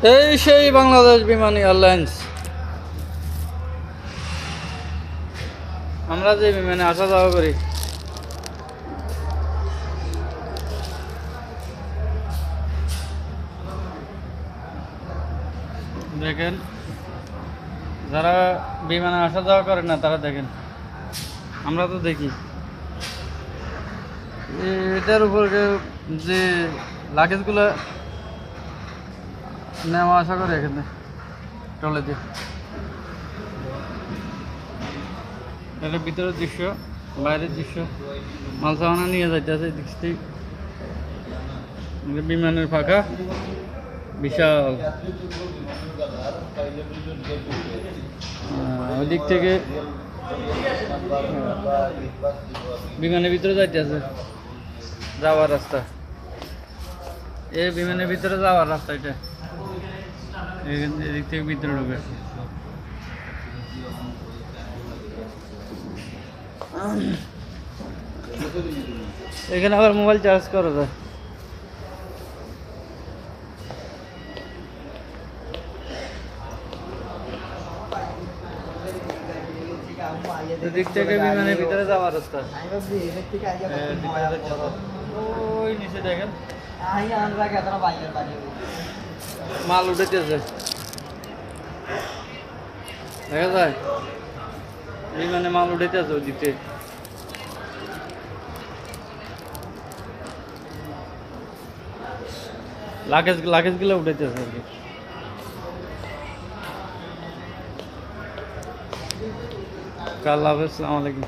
এই সেই বাংলাদেশ বিমান এয়ারলাইন্স। আমরা যে বিমানে আসা যাওয়া করি, দেখেন যারা বিমানে আসা যাওয়া করে না তারা দেখেন, আমরা তো দেখি এটার উপর যে লাগেজগুলো নেওয়া আসা করে এখানে ট্রলিতে। এটা ভিতরের দৃশ্য, বাইরের দৃশ্য, মাল সামানা নিয়ে যাইতেছে দেখছি। বিমানের ফাঁকা বিশাল, ওই দিক থেকে বিমানের ভিতরে যাইতেছে, যাওয়ার রাস্তা। এই বিমানের ভিতরে যাওয়ার রাস্তা এটা, এদিক থেকে ভিতরে ঢুকে। এখানে আবার মোবাইল চার্জ করা যায়। এদিক থেকে বিমানের ভিতরে যাওয়ার রাস্তা, ওই নিচে দেখেন মাল উঠেছে, দেখা যায় বিমানে মাল উঠেছে ওই দিকে। লাগেজ গুলো উঠেছে আর কি। আল্লাহ হাফেজ, আসসালামু আলাইকুম।